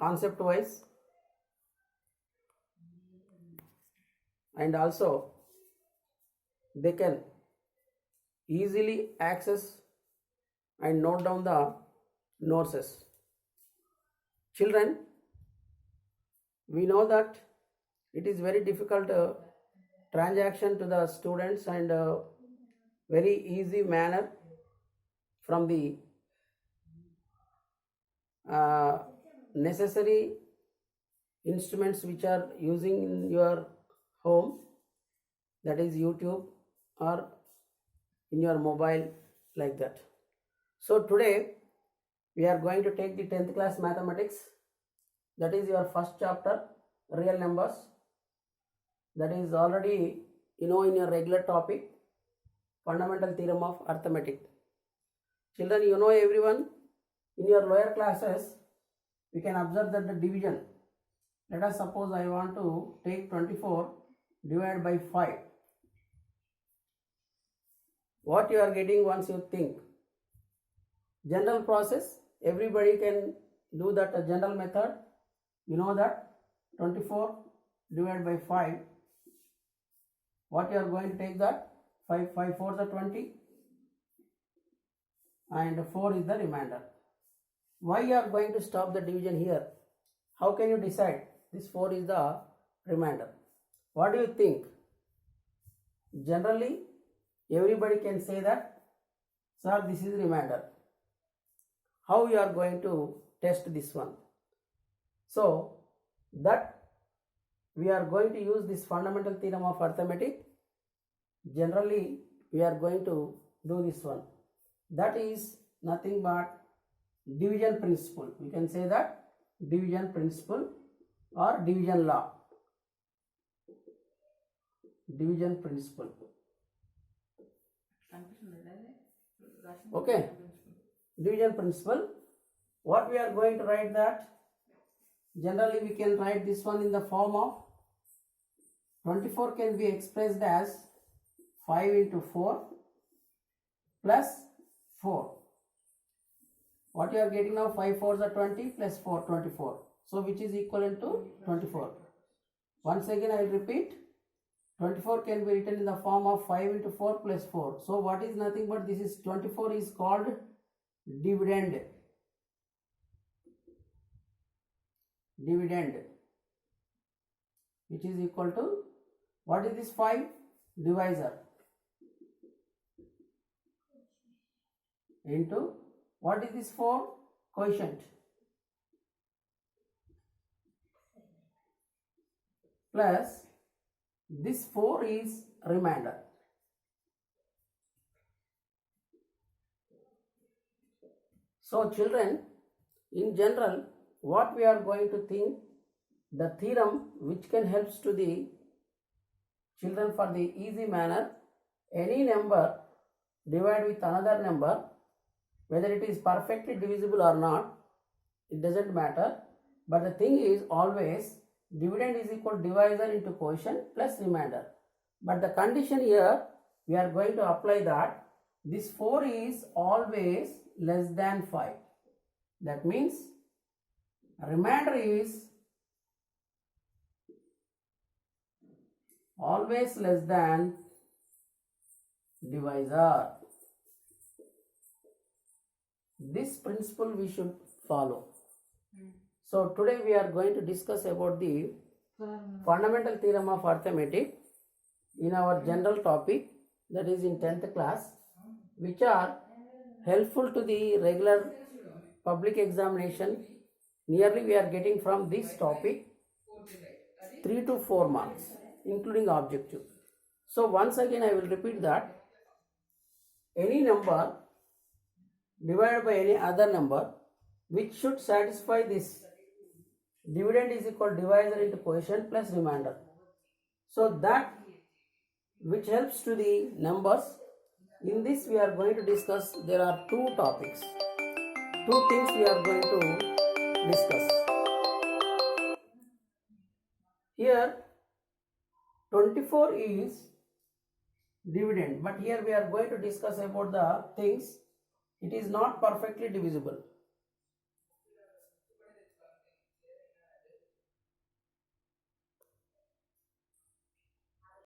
concept wise, and also they can easily access and note down the notes. Children, we know that it is very difficult transaction to the students and very easy manner from the necessary instruments which are using in your home, that is YouTube or in your mobile, like that. So today we are going to take the 10th class mathematics, that is your first chapter, real numbers. That is already in your regular topic, fundamental theorem of arithmetic. Children, everyone, in your lower classes we can observe that the division, let us suppose I want to take 24 divided by 5. What you are getting once you think? General process, everybody can do that general method. You know that 24 divided by 5, what you are going to take that? 5 4 is 20 and 4 is the remainder. Why you are going to stop the division here? How can you decide this 4 is the remainder? What do you think? Generally everybody can say that, sir, this is remainder. How you are going to test this one? So that we are going to use this fundamental theorem of arithmetic. Generally we are going to do this one. That is nothing but division principle. We can say that division principle or division law. Division principle. Okay. Division principle. What we are going to write that? Generally we can write this one in the form of 24 can be expressed as 5 into 4 plus 4. What you are getting now? 5 4s are 20 plus 4 24. So which is equivalent to 24. Once again I will repeat. 24 can be written in the form of 5 into 4 plus 4. So what is nothing but this is 24 is called dividend. Dividend, which is equal to, what is this 5? Divisor, into, what is this 4? Quotient, plus this 4 is remainder. So children, in general, what we are going to think, the theorem which can helps to the children for the easy manner, any number divided with another number, whether it is perfectly divisible or not, it doesn't matter, but the thing is always dividend is equal to divisor into quotient plus remainder. But the condition here, we are going to apply that this 4 is always less than 5. That means remainder is always less than divisor. This principle we should follow. So today we are going to discuss about the fundamental theorem of arithmetic in our general topic, that is in 10th class, which are helpful to the regular public examination. Nearly we are getting from this topic 3 to 4 marks, including objective. So once again I will repeat that any number divided by any other number which should satisfy this dividend is equal to divisor into quotient plus remainder. So that which helps to the numbers. In this we are going to discuss, there are 2 topics, 2 things we are going to discuss. Here 24 is dividend, but here we are going to discuss about the things, it is not perfectly divisible.